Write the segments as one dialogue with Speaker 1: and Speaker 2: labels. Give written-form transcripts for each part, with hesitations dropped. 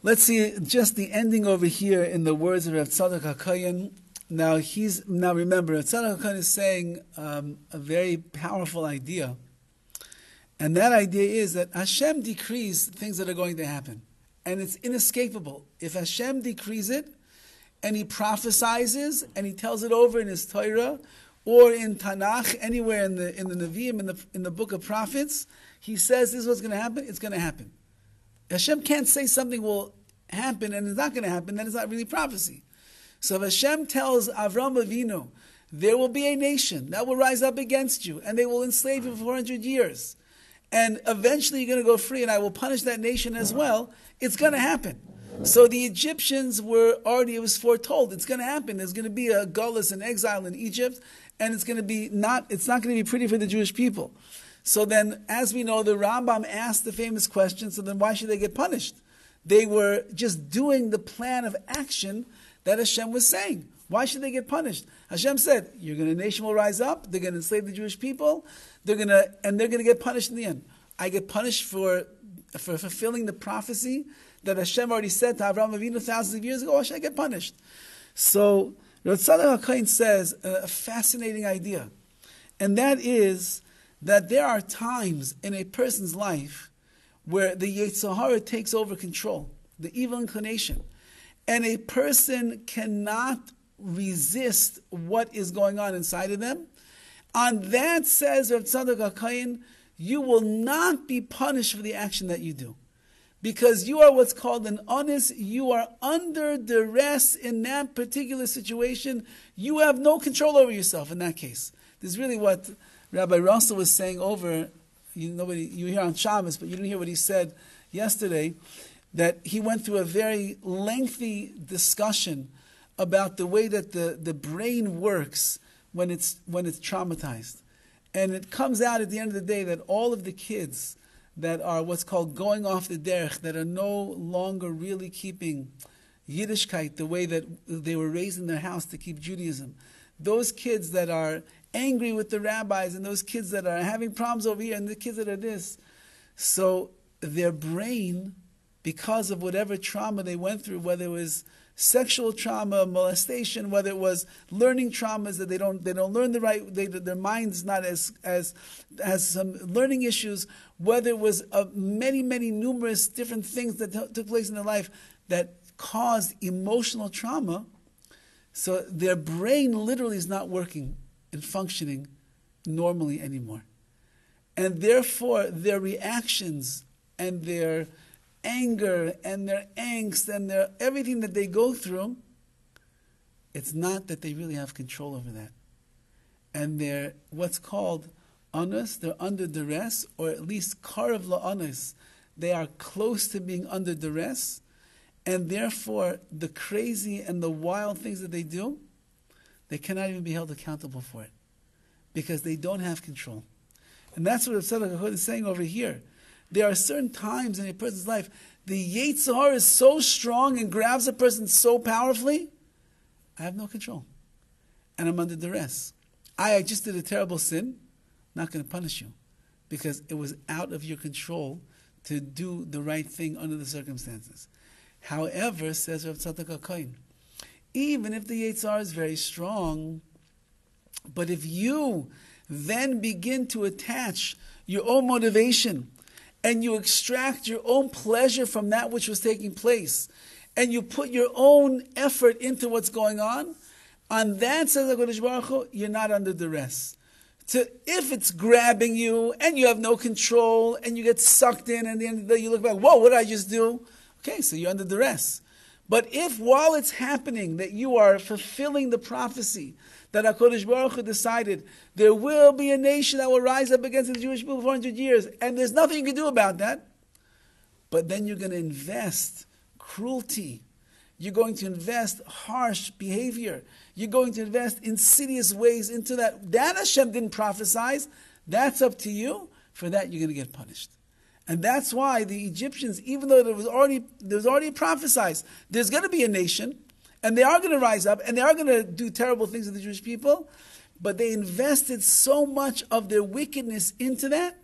Speaker 1: Let's see just the ending over here in the words of Rav Tzadok HaKohen. Now remember, Rav Tzadok HaKohen is saying a very powerful idea. And that idea is that Hashem decrees things that are going to happen. And it's inescapable. If Hashem decrees it, and He prophesizes, and He tells it over in His Torah, or in Tanakh, anywhere in the Nevi'im, in the book of prophets, He says this is what's going to happen, it's going to happen. Hashem can't say something will happen and it's not going to happen, then it's not really prophecy. So if Hashem tells Avram Avinu, there will be a nation that will rise up against you, and they will enslave you for 400 years, and eventually you're going to go free, and I will punish that nation as well, it's going to happen. So the Egyptians were already, it was foretold, it's going to happen. There's going to be a gullus, an exile in Egypt, and it's not going to be pretty for the Jewish people. So then, as we know, the Rambam asked the famous question, so then why should they get punished? They were just doing the plan of action that Hashem was saying. Why should they get punished? Hashem said, a nation will rise up, they're going to enslave the Jewish people, they're going to get punished in the end. I get punished for fulfilling the prophecy that Hashem already said to Avraham Avinu thousands of years ago. Why should I get punished? So, Rav Tzadok HaKohen says a fascinating idea, and that is that there are times in a person's life where the Yetzer Hara takes over control, the evil inclination, and a person cannot resist what is going on inside of them. On that, says Rav Tzadok HaKohen, you will not be punished for the action that you do, because you are what's called an honest, you are under duress in that particular situation. You have no control over yourself in that case. This is really what Rabbi Russell was saying over, you hear on Shabbos, but you didn't hear what he said yesterday, that he went through a very lengthy discussion about the way that the brain works when it's traumatized. And it comes out at the end of the day that all of the kids that are what's called going off the derech, that are no longer really keeping Yiddishkeit the way that they were raised in their house to keep Judaism, those kids that are angry with the rabbis, and those kids that are having problems over here, and the kids that are this, so their brain, because of whatever trauma they went through, whether it was sexual trauma, molestation, whether it was learning traumas that they don't learn the right, their mind's not has some learning issues, whether it was many numerous different things that took place in their life that caused emotional trauma, so their brain literally is not working and functioning normally anymore, and therefore their reactions and their anger and their angst and their everything that they go through, it's not that they really have control over that. And they're what's called anus, they're under duress, or at least karav la'anus, they are close to being under duress, and therefore the crazy and the wild things that they do, they cannot even be held accountable for it, because they don't have control. And that's what Tzadok HaKohen is saying over here. There are certain times in a person's life, the Yetzer Hara is so strong and grabs a person so powerfully, I have no control. And I'm under duress. I just did a terrible sin, I'm not going to punish you, because it was out of your control to do the right thing under the circumstances. However, says Rav Tzadok HaKohen, even if the Yetzer Hara is very strong, but if you then begin to attach your own motivation, and you extract your own pleasure from that which was taking place, and you put your own effort into what's going on that, says HaKadosh Baruch Hu, you're not under duress. If it's grabbing you, and you have no control, and you get sucked in, and at the end of the day you look back, whoa, what did I just do? Okay, so you're under duress. But if while it's happening that you are fulfilling the prophecy that HaKadosh Baruch Hu decided there will be a nation that will rise up against the Jewish people for 400 years, and there's nothing you can do about that, but then you're going to invest cruelty, you're going to invest harsh behavior, you're going to invest insidious ways into that Hashem didn't prophesize, that's up to you. For that you're going to get punished. And that's why the Egyptians, even though there was already prophesied, there's going to be a nation, and they are going to rise up, and they are going to do terrible things to the Jewish people, but they invested so much of their wickedness into that,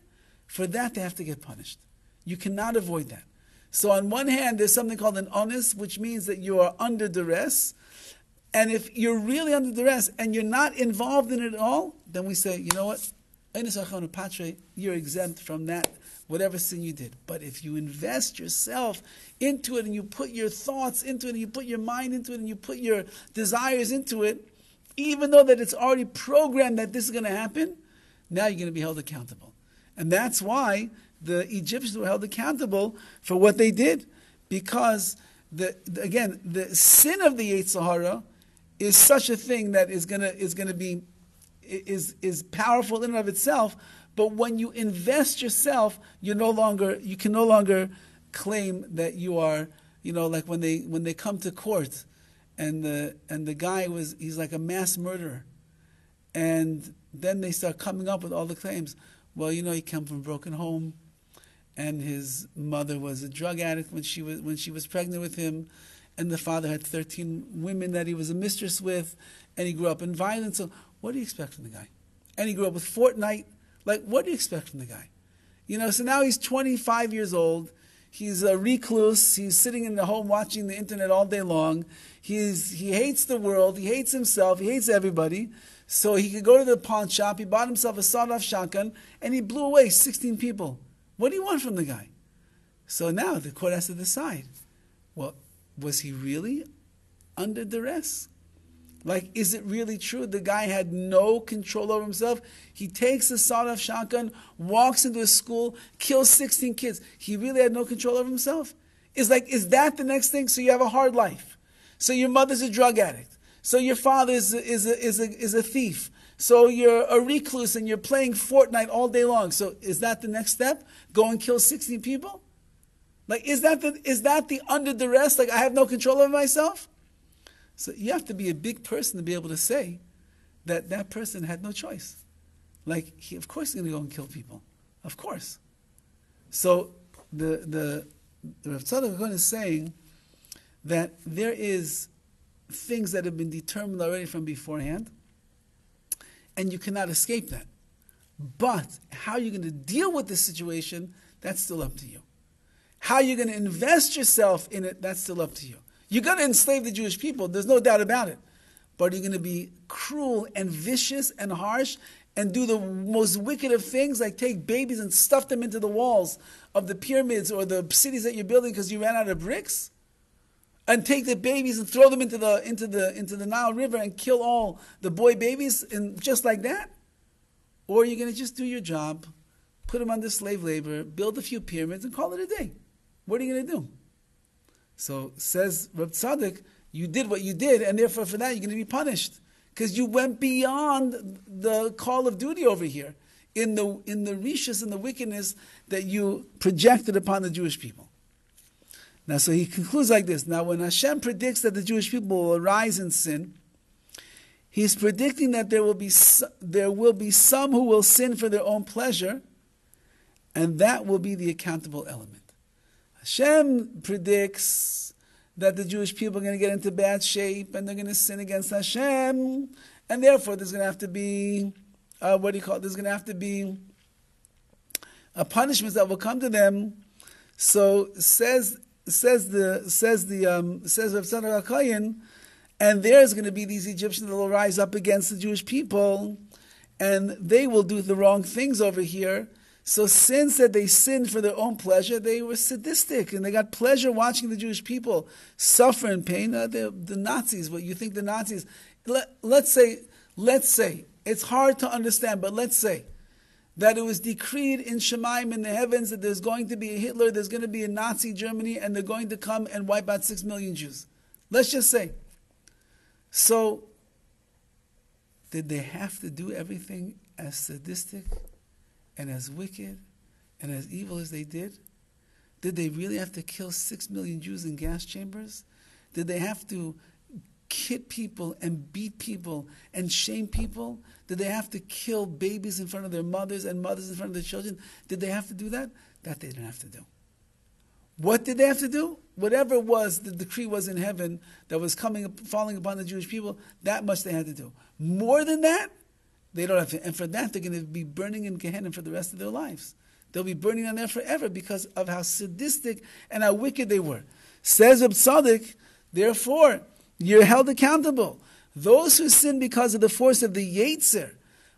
Speaker 1: for that they have to get punished. You cannot avoid that. So on one hand, there's something called an onus, which means that you are under duress. And if you're really under duress and you're not involved in it at all, then we say, you know what? You're exempt from that, whatever sin you did. But if you invest yourself into it and you put your thoughts into it and you put your mind into it and you put your desires into it, even though that it's already programmed that this is going to happen, now you're going to be held accountable. And that's why the Egyptians were held accountable for what they did. Because, the sin of the Yetzer Hara is such a thing that is powerful in and of itself. But when you invest yourself, you can no longer claim that you are, like when they come to court, and the guy he's like a mass murderer, and then they start coming up with all the claims. Well, he came from a broken home, and his mother was a drug addict when she was pregnant with him, and the father had 13 women that he was a mistress with, and he grew up in violence. So what do you expect from the guy? And he grew up with Fortnite. Like, what do you expect from the guy? So now he's 25 years old. He's a recluse. He's sitting in the home watching the internet all day long. He hates the world. He hates himself. He hates everybody. So he could go to the pawn shop. He bought himself a sawed-off shotgun, and he blew away 16 people. What do you want from the guy? So now the court has to decide. Well, was he really under duress? Like, is it really true the guy had no control over himself? He takes a sawed-off shotgun, walks into a school, kills 16 kids. He really had no control over himself? Is that the next thing? So you have a hard life. So your mother's a drug addict. So your father is a thief. So you're a recluse and you're playing Fortnite all day long. So is that the next step? Go and kill 16 people? Like, is that the under duress? Like, I have no control over myself? So you have to be a big person to be able to say that person had no choice. Like, of course he's going to go and kill people. Of course. So the Rav Tzadok HaKohen is saying that there is things that have been determined already from beforehand, and you cannot escape that. But how you're going to deal with this situation, that's still up to you. How you're going to invest yourself in it, that's still up to you. You're going to enslave the Jewish people, there's no doubt about it. But you're going to be cruel and vicious and harsh and do the most wicked of things, like take babies and stuff them into the walls of the pyramids or the cities that you're building because you ran out of bricks? And take the babies and throw them into the Nile River and kill all the boy babies and just like that? Or you're going to just do your job, put them under slave labor, build a few pyramids and call it a day? What are you going to do? So says Reb Tzadok, you did what you did, and therefore for that you're going to be punished because you went beyond the call of duty over here in the rishus and the wickedness that you projected upon the Jewish people. Now, so he concludes like this. Now, when Hashem predicts that the Jewish people will arise in sin, he's predicting that there will be some who will sin for their own pleasure, and that will be the accountable element. Hashem predicts that the Jewish people are going to get into bad shape and they're going to sin against Hashem, and therefore there's going to have to be there's going to have to be a punishment that will come to them. So says Rav Tzadok HaKohen, and there's going to be these Egyptians that will rise up against the Jewish people, and they will do the wrong things over here. So since that they sinned for their own pleasure, they were sadistic, and they got pleasure watching the Jewish people suffer and pain. The Nazis, what you think the Nazis, let's say, it's hard to understand, but let's say that it was decreed in Shemaim in the heavens that there's going to be a Hitler, there's going to be a Nazi Germany, and they're going to come and wipe out 6 million Jews. Let's just say. So, did they have to do everything as sadistic and as wicked and as evil as they did? Did they really have to kill 6 million Jews in gas chambers? Did they have to hit people and beat people and shame people? Did they have to kill babies in front of their mothers and mothers in front of their children? Did they have to do that? That they didn't have to do. What did they have to do? Whatever it was, the decree was in heaven that was falling upon the Jewish people, that much they had to do. More than that, they don't have to. And for that, they're going to be burning in Gehenna for the rest of their lives. They'll be burning down there forever because of how sadistic and how wicked they were. Says Reb Tzadok, therefore, you're held accountable. Those who sin because of the force of the Yetzer,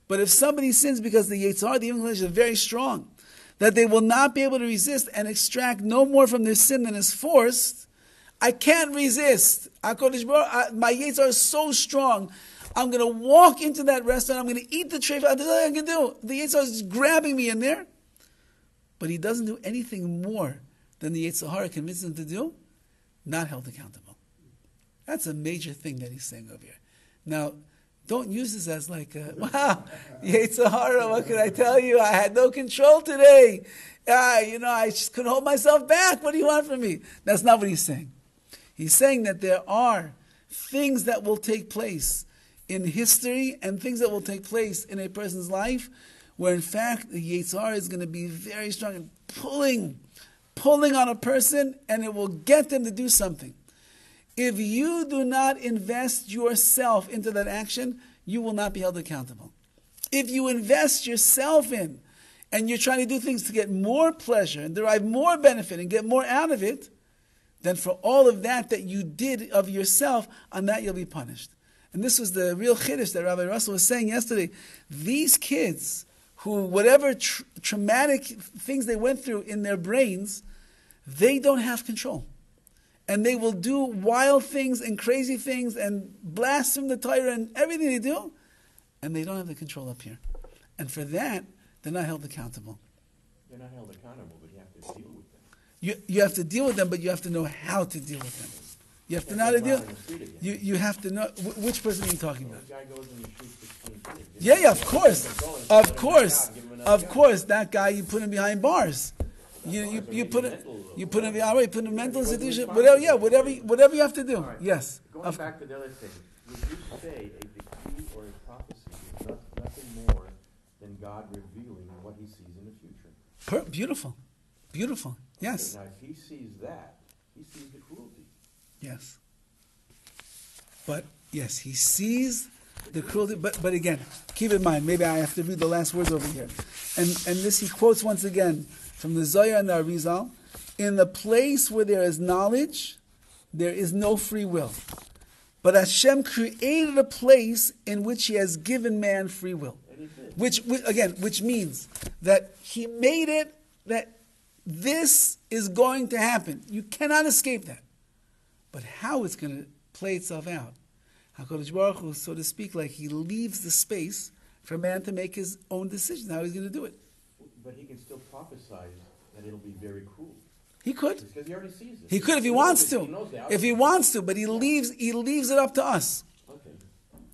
Speaker 1: but if somebody sins because the Yetzer, the English is very strong, that they will not be able to resist and extract no more from their sin than is forced, I can't resist. My Yetzer is so strong. I'm going to walk into that restaurant. I'm going to eat the tray. That's all I can do. The Yetzer is grabbing me in there. But he doesn't do anything more than the Yetzer Hara convinces him to do. Not held accountable. That's a major thing that he's saying over here. Now, don't use this as like, wow, Yetzer Hara, what can I tell you? I had no control today. I just couldn't hold myself back. What do you want from me? That's not what he's saying. He's saying that there are things that will take place in history and things that will take place in a person's life where in fact the Yetzer Hara is going to be very strong and pulling on a person, and it will get them to do something. If you do not invest yourself into that action, you will not be held accountable. If you invest yourself in and you're trying to do things to get more pleasure and derive more benefit and get more out of it, then for all of that you did of yourself, on that you'll be punished. And this was the real chiddush that Rabbi Russell was saying yesterday. These kids who, whatever traumatic things they went through in their brains, they don't have control. And they will do wild things and crazy things and blaspheme the Torah and everything they do, and they don't have the control up here. And for that, they're not held accountable.
Speaker 2: They're not held accountable, but you have to deal with them.
Speaker 1: You have to deal with them, but you have to know how to deal with them. You have to know how to deal. You have to know which person are you talking about?
Speaker 2: The guy goes and he shoots 16 kids.
Speaker 1: Yeah, of course. That guy, you put him behind bars. You put him behind. You put him in mental institution. Whatever you have to do.
Speaker 2: Right.
Speaker 1: Yes.
Speaker 2: Going back to the other thing, would you say a decree or a prophecy is nothing more than God revealing what He sees in the future? Beautiful. Yes. Now, if He sees that, He sees the cruelty.
Speaker 1: Yes. But yes, He sees the cruelty. But again, keep in mind. Maybe I have to read the last words over here. And this he quotes once again from the Zohar and the Arizal. In the place where there is knowledge, there is no free will. But Hashem created a place in which He has given man free will. Which means that He made it that this is going to happen. You cannot escape that. But how it's going to play itself out, HaKadosh Baruch Hu, so to speak, like He leaves the space for man to make his own decision how He's going to do it.
Speaker 2: But He can still prophesy that it'll be very cruel.
Speaker 1: He could.
Speaker 2: Because He already sees it.
Speaker 1: He could if He wants to. If He wants to, but He leaves it up to us.
Speaker 2: Okay.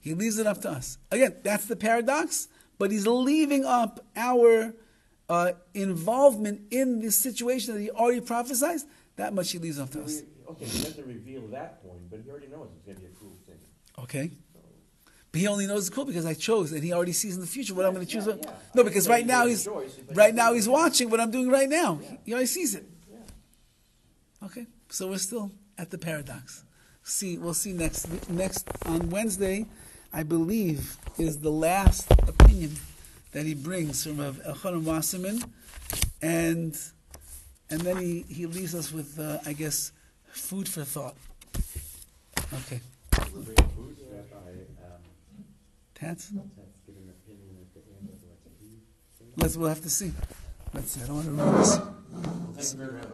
Speaker 1: He leaves it up to us. Again, that's the paradox, but He's leaving up our involvement in this situation that He already prophesied. That much He leaves up to us.
Speaker 2: Okay, He doesn't reveal that point, but He already knows it's going to be a cruel thing.
Speaker 1: Okay. But He only knows it's cool because I chose, and He already sees in the future what I'm going to choose. Yeah. No, because right now He's watching what I'm doing right now. Yeah. He already sees it. Yeah. Okay, so we're still at the paradox. We'll see next on Wednesday. I believe is the last opinion that he brings from HaKohen Wasserman, and then he leaves us with I guess food for thought. Okay. Tats? We'll have to see. Let's see. I don't want to ruin this.